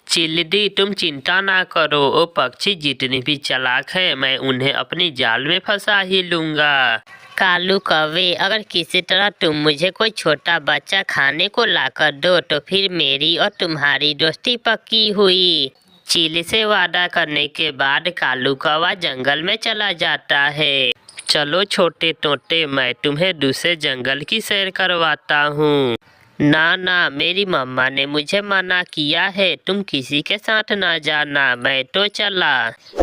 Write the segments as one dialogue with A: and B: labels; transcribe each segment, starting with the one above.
A: Chilli तुम चिंता ना करो, वो पक्षी जितने भी चालाक है मैं उन्हें अपनी जाल में फंसा ही लूंगा।
B: कालू कौवे, अगर किसी तरह तुम मुझे कोई छोटा बच्चा खाने को लाकर दो तो फिर मेरी और तुम्हारी दोस्ती पक्की हुई।
A: चील से वादा करने के बाद कालू कौवा जंगल में चला जाता है। चलो छोटे तोते, मैं तुम्हें दूसरे जंगल की सैर करवाता हूँ।
B: ना ना, मेरी मम्मा ने मुझे मना किया है, तुम किसी के साथ ना जाना, मैं तो चला।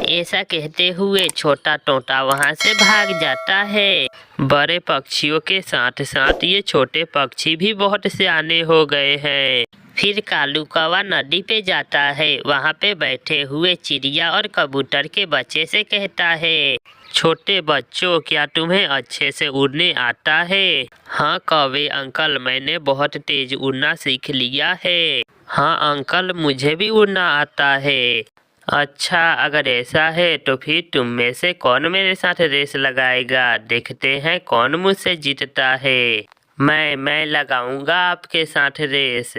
A: ऐसा कहते हुए छोटा तोता वहाँ से भाग जाता है। बड़े पक्षियों के साथ साथ ये छोटे पक्षी भी बहुत सियाने हो गए हैं।
B: फिर कालू कौवा नदी पे जाता है, वहाँ पे बैठे हुए चिड़िया और कबूतर के बच्चे से कहता है,
A: छोटे बच्चों, क्या तुम्हें अच्छे से उड़ने आता है? हाँ कौवे अंकल, मैंने बहुत तेज उड़ना सीख लिया है। हाँ अंकल, मुझे भी उड़ना आता है। अच्छा, अगर ऐसा है तो फिर तुम में से कौन मेरे साथ रेस लगाएगा? देखते हैं कौन मुझसे जीतता है। मैं लगाऊंगा आपके साथ रेस।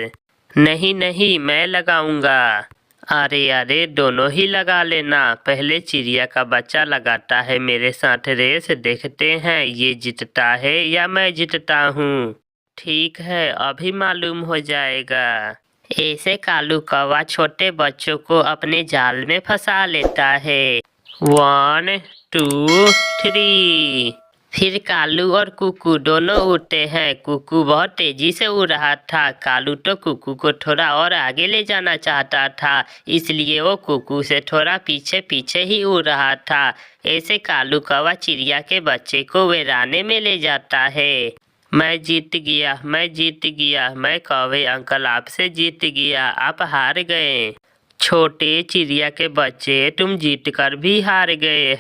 A: नहीं नहीं, मैं लगाऊंगा। अरे अरे, दोनों ही लगा लेना। पहले चिड़िया का बच्चा लगाता है मेरे साथ रेस, देखते हैं ये जीतता है या मैं जीतता हूँ। ठीक है, अभी मालूम हो जाएगा।
B: ऐसे कालू कौवा छोटे बच्चों को अपने जाल में फंसा लेता है।
A: 1 2 3।
B: फिर कालू और कुकू दोनों उड़ते हैं। कुकू बहुत तेजी से उड़ रहा था। कालू तो कुकू को थोड़ा और आगे ले जाना चाहता था, इसलिए वो कुकू से थोड़ा पीछे पीछे ही उड़ रहा था। ऐसे कालू कौवा चिड़िया के बच्चे को वीराने में ले जाता है।
A: मैं जीत गया, मैं जीत गया, मैं कौवे अंकल आपसे जीत गया, आप हार गए। छोटे चिड़िया के बच्चे, तुम जीत कर भी हार गए।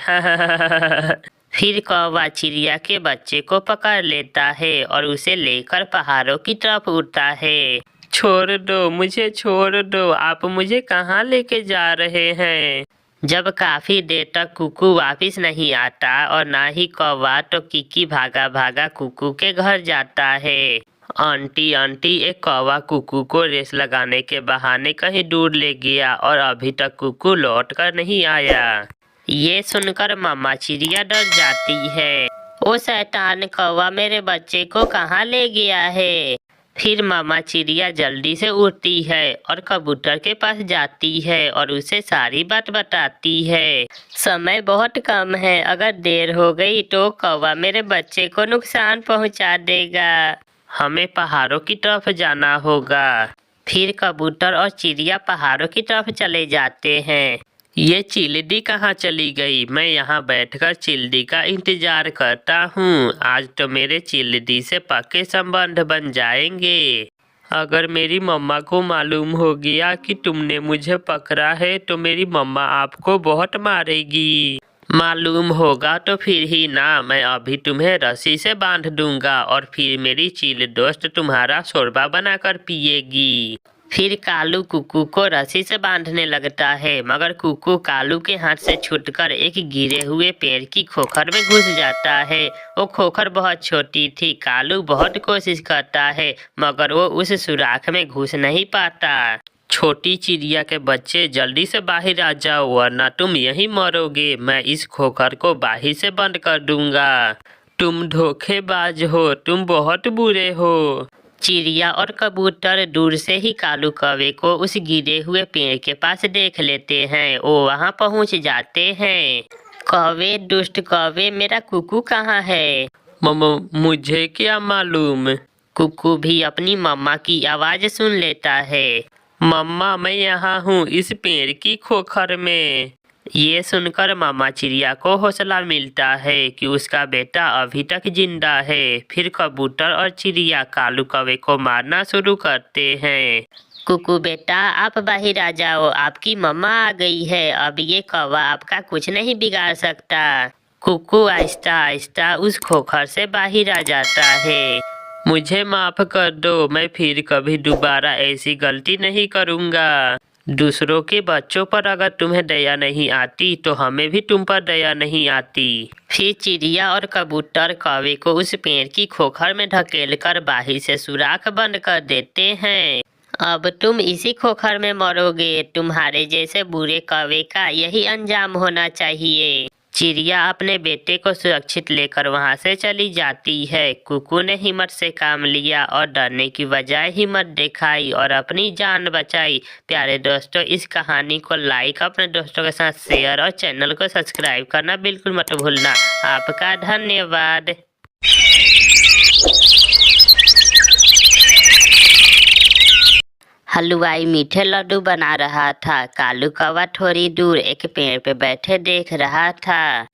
B: फिर कौवा चिड़िया के बच्चे को पकड़ लेता है और उसे लेकर पहाड़ों की तरफ उड़ता है।
A: छोड़ दो, मुझे छोड़ दो, आप मुझे कहाँ लेके जा रहे हैं?
B: जब काफी देर तक कुकू वापस नहीं आता और ना ही कौवा, तो किकी भागा भागा कुकू के घर जाता है।
A: आंटी आंटी, एक कौवा कुकू को रेस लगाने के बहाने कहीं दूर ले गया और अभी तक कुकू लौट कर नहीं आया।
B: ये सुनकर मामा चिड़िया डर जाती है। ओ शैतान कौवा, मेरे बच्चे को कहाँ ले गया है? फिर मामा चिड़िया जल्दी से उड़ती है और कबूतर के पास जाती है और उसे सारी बात बताती है। समय बहुत कम है, अगर देर हो गई तो कौवा मेरे बच्चे को नुकसान पहुंचा देगा।
A: हमें पहाड़ों की तरफ जाना होगा।
B: फिर कबूतर और चिड़िया पहाड़ों की तरफ चले जाते हैं।
A: ये चिल्ली कहाँ चली गई? मैं यहाँ बैठकर चिल्ली का इंतजार करता हूँ। आज तो मेरे चिल्ली से पक्के संबंध बन जाएंगे। अगर मेरी मम्मा को मालूम हो गया कि तुमने मुझे पकड़ा है तो मेरी मम्मा आपको बहुत मारेगी। मालूम होगा तो फिर ही ना, मैं अभी तुम्हें रस्सी से बांध दूंगा और फिर मेरी चील दोस्त तुम्हारा शोरबा बनाकर पिएगी।
B: फिर कालू कुकू को रस्सी से बांधने लगता है, मगर कुकू कालू के हाथ से छूटकर एक गिरे हुए पेड़ की खोखर में घुस जाता है। वो खोखर बहुत छोटी थी। कालू बहुत कोशिश करता है मगर वो उस सुराख में घुस नहीं पाता।
A: छोटी चिड़िया के बच्चे, जल्दी से बाहर आ जाओ वरना तुम यहीं मरोगे। मैं इस खोखर को बाहर से बंद कर दूंगा। तुम धोखेबाज हो, तुम बहुत बुरे हो।
B: चिड़िया और कबूतर दूर से ही कालू कौवे को उस गिरे हुए पेड़ के पास देख लेते हैं। वो वहां पहुंच जाते हैं। कौवे, दुष्ट कौवे, मेरा कुकू कहाँ है?
A: मुझे क्या मालूम?
B: कुकू भी अपनी मम्मा की आवाज सुन लेता है।
A: मम्मा, मैं यहाँ हूँ इस पेड़ की खोखर में।
B: ये सुनकर मामा चिड़िया को हौसला मिलता है कि उसका बेटा अभी तक जिंदा है। फिर कबूतर और चिड़िया कालू कौवे को मारना शुरू करते हैं। कुकू बेटा, आप बाहर आ जाओ, आपकी मम्मा आ गई है। अब ये कौवा आपका कुछ नहीं बिगाड़ सकता। कुकू आहिस्ता आहिस्ता उस खोखर से बाहर आ जाता है।
A: मुझे माफ कर दो, मैं फिर कभी दोबारा ऐसी गलती नहीं करूँगा। दूसरों के बच्चों पर अगर तुम्हें दया नहीं आती तो हमें भी तुम पर दया नहीं आती।
B: फिर चिड़िया और कबूतर कौवे को उस पेड़ की खोखर में ढकेलकर बाहर से सुराख बंद कर देते हैं। अब तुम इसी खोखर में मरोगे। तुम्हारे जैसे बुरे कौवे का यही अंजाम होना चाहिए। चिड़िया अपने बेटे को सुरक्षित लेकर वहां से चली जाती है। कुकू ने हिम्मत से काम लिया और डरने की बजाय हिम्मत दिखाई और अपनी जान बचाई। प्यारे दोस्तों, इस कहानी को लाइक, अपने दोस्तों के साथ शेयर और चैनल को सब्सक्राइब करना बिल्कुल मत भूलना। आपका धन्यवाद। हलवाई मीठे लड्डू बना रहा था। कालू कौवा थोड़ी दूर एक पेड़ पे बैठे देख रहा था।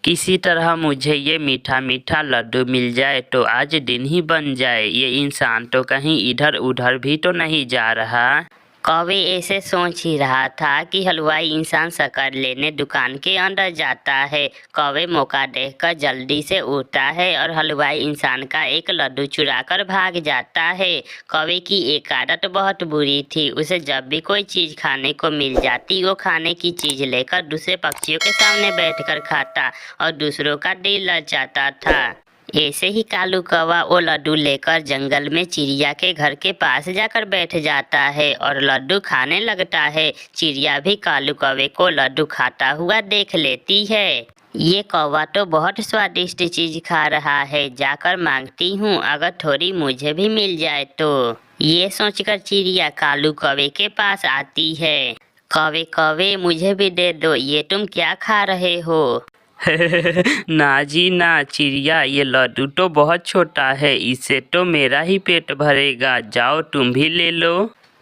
B: किसी तरह मुझे ये मीठा मीठा लड्डू मिल जाए तो आज दिन ही बन जाए। ये इंसान तो कहीं इधर उधर भी तो नहीं जा रहा। कौवे ऐसे सोच ही रहा था कि हलवाई इंसान शक्कर लेने दुकान के अंदर जाता है। कौवे मौका देखकर जल्दी से उठता है और हलवाई इंसान का एक लड्डू चुराकर भाग जाता है। कौवे की एक आदत बहुत बुरी थी। उसे जब भी कोई चीज खाने को मिल जाती वो खाने की चीज लेकर दूसरे पक्षियों के सामने बैठकर खाता और दूसरों का दिल ललचाता था। ऐसे ही कालू कौवा वो लड्डू लेकर जंगल में चिड़िया के घर के पास जाकर बैठ जाता है और लड्डू खाने लगता है। चिड़िया भी कालू कौवे को लड्डू खाता हुआ देख लेती है। ये कौवा तो बहुत स्वादिष्ट चीज खा रहा है, जाकर मांगती हूँ अगर थोड़ी मुझे भी मिल जाए तो। ये सोचकर चिड़िया कालू कौवे के पास आती है। कौवे कौवे मुझे भी दे दो, ये तुम क्या खा रहे हो?
A: ना जी ना चिड़िया, ये लड्डू तो बहुत छोटा है, इससे तो मेरा ही पेट भरेगा। जाओ तुम भी ले लो।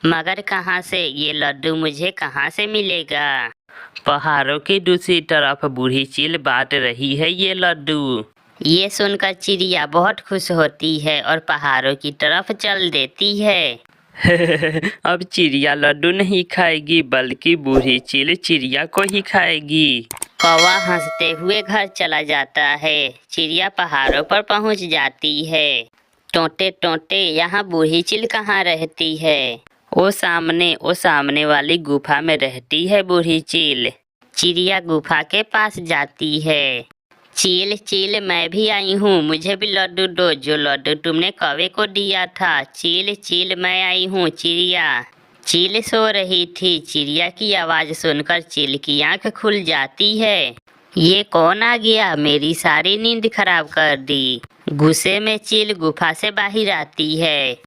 B: मगर कहाँ से? ये लड्डू मुझे कहाँ से मिलेगा?
A: पहाड़ों की दूसरी तरफ बूढ़ी चील बांट रही है ये लड्डू।
B: ये सुनकर चिड़िया बहुत खुश होती है और पहाड़ों की तरफ चल देती है।
A: अब चिड़िया लड्डू नहीं खाएगी बल्कि बूढ़ी चील चिड़िया को ही खाएगी।
B: कौवा हंसते हुए घर चला जाता है। चिड़िया पहाड़ों पर पहुंच जाती है। टोंटे टोंटे, यहाँ बूढ़ी चील कहाँ रहती है? वो सामने वाली गुफा में रहती है बूढ़ी चील। चिड़िया गुफा के पास जाती है। चील चील, मैं भी आई हूँ, मुझे भी लड्डू दो, जो लड्डू तुमने कौवे को दिया था। चील चील, मैं आई हूँ। चिड़िया चील सो रही थी। चिड़िया की आवाज सुनकर चील की आंख खुल जाती है। ये कौन आ गया? मेरी सारी नींद खराब कर दी। गुस्से में चील गुफा से बाहर आती है।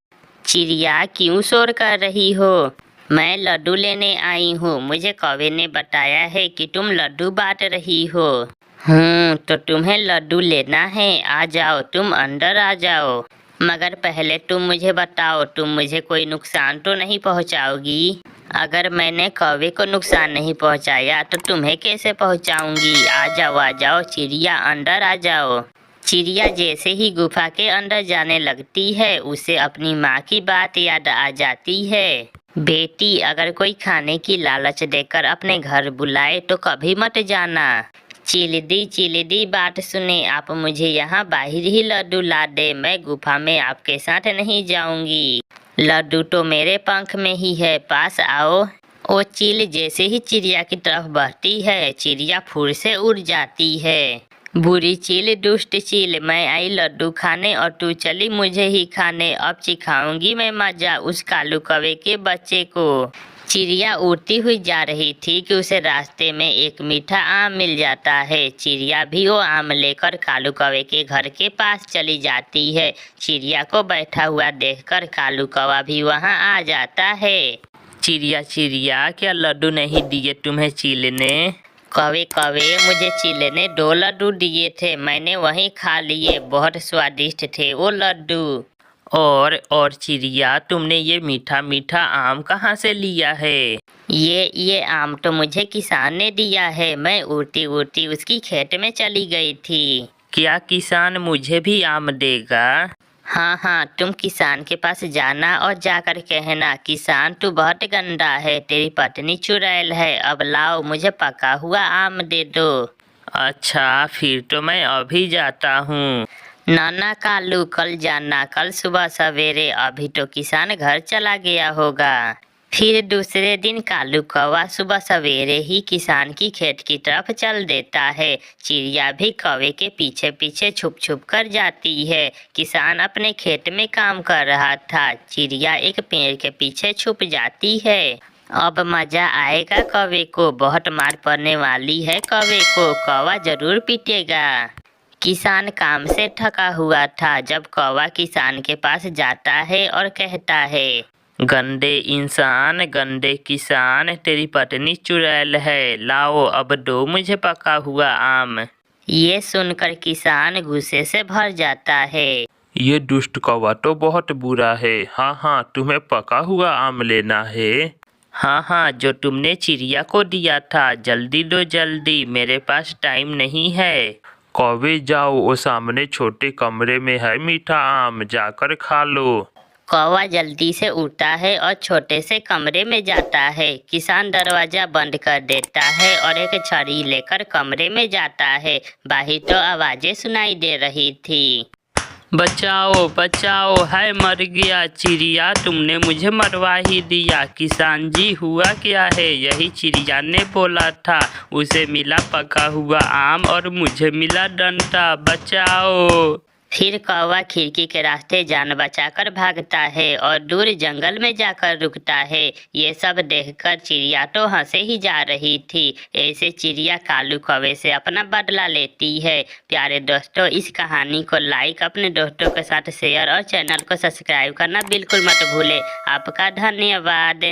B: चिड़िया क्यों शोर कर रही हो? मैं लड्डू लेने आई हूँ। मुझे कौवे ने बताया है कि तुम लड्डू बांट रही हो। तो तुम्हें लड्डू लेना है? आ जाओ, तुम अंदर आ जाओ। मगर पहले तुम मुझे बताओ, तुम मुझे कोई नुकसान तो नहीं पहुंचाओगी? अगर मैंने कौवे को नुकसान नहीं पहुंचाया तो तुम्हें कैसे पहुंचाऊंगी? आ जाओ चिड़िया, अंदर आ जाओ। चिड़िया जैसे ही गुफा के अंदर जाने लगती है उसे अपनी माँ की बात याद आ जाती है। बेटी, अगर कोई खाने की लालच देकर अपने घर बुलाए तो कभी मत जाना। चिलिदी बात सुने, आप मुझे यहाँ बाहर ही लड्डू ला दे, मैं गुफा में आपके साथ नहीं जाऊंगी। लड्डू तो मेरे पंख में ही है, पास आओ। वो चील जैसे ही चिड़िया की तरफ बढ़ती है चिड़िया फुर से उड़ जाती है। बुरी चील, दुष्ट चील, मैं आई लड्डू खाने और तू चली मुझे ही खाने। अब चिखाऊंगी मैं मजा उस कालू कौवे के बच्चे को। चिड़िया उड़ती हुई जा रही थी कि उसे रास्ते में एक मीठा आम मिल जाता है। चिड़िया भी वो आम लेकर कालू कौवे के घर के पास चली जाती है। चिड़िया को बैठा हुआ देखकर कालू कौवा भी वहां आ जाता है।
A: चिड़िया, क्या लड्डू नहीं दिए तुम्हें चील ने?
B: कौवे कौवे, मुझे चील ने 2 लड्डू दिए थे, मैंने वहीं खा लिए, बहुत स्वादिष्ट थे वो लड्डू।
A: और चिड़िया, तुमने ये मीठा मीठा आम कहाँ से लिया है?
B: ये आम तो मुझे किसान ने दिया है, मैं उड़ती उड़ती उसकी खेत में चली गई थी।
A: क्या किसान मुझे भी आम देगा?
B: हाँ, तुम किसान के पास जाना और जाकर कहना, किसान तू बहुत गंदा है, तेरी पत्नी चुड़ैल है, अब लाओ मुझे पका हुआ आम दे दो।
A: अच्छा, फिर तो मैं अभी जाता हूँ।
B: नाना कालू, कल जाना, कल सुबह सवेरे, अभी तो किसान घर चला गया होगा। फिर दूसरे दिन कालू कौवा सुबह सवेरे ही किसान की खेत की तरफ चल देता है। चिड़िया भी कौवे के पीछे पीछे छुप छुप कर जाती है। किसान अपने खेत में काम कर रहा था। चिड़िया एक पेड़ के पीछे छुप जाती है। अब मजा आएगा कौवे को, बहुत मार पड़ने वाली है कौवे को, कौवा जरूर पीटेगा। किसान काम से थका हुआ था जब कौवा किसान के पास जाता है और कहता है,
A: गंदे इंसान, गंदे किसान, तेरी पत्नी चुड़ैल है, लाओ अब दो मुझे पका हुआ आम।
B: ये सुनकर किसान गुस्से से भर जाता है।
A: ये दुष्ट कौवा तो बहुत बुरा है। हाँ हाँ, तुम्हें पका हुआ आम लेना है। हाँ हाँ, जो तुमने चिड़िया को दिया था, जल्दी दो जल्दी, मेरे पास टाइम नहीं है। कौवे जाओ, वो सामने छोटे कमरे में है मीठा आम, जाकर खा लो।
B: कौवा जल्दी से उठता है और छोटे से कमरे में जाता है। किसान दरवाजा बंद कर देता है और एक छड़ी लेकर कमरे में जाता है। बाहर तो आवाजें सुनाई दे रही थी।
A: बचाओ बचाओ, है मर गया चिड़िया, तुमने मुझे मरवा ही दिया। किसान जी, हुआ क्या है? यही चिड़िया ने बोला था, उसे मिला पका हुआ आम और मुझे मिला डंडा, बचाओ।
B: फिर कौवा खिड़की के रास्ते जान बचाकर भागता है और दूर जंगल में जाकर रुकता है। ये सब देखकर चिड़िया तो हंसे ही जा रही थी। ऐसे चिड़िया कालू कौवे से अपना बदला लेती है। प्यारे दोस्तों, इस कहानी को लाइक, अपने दोस्तों के साथ शेयर और चैनल को सब्सक्राइब करना बिल्कुल मत भूलें। आपका धन्यवाद।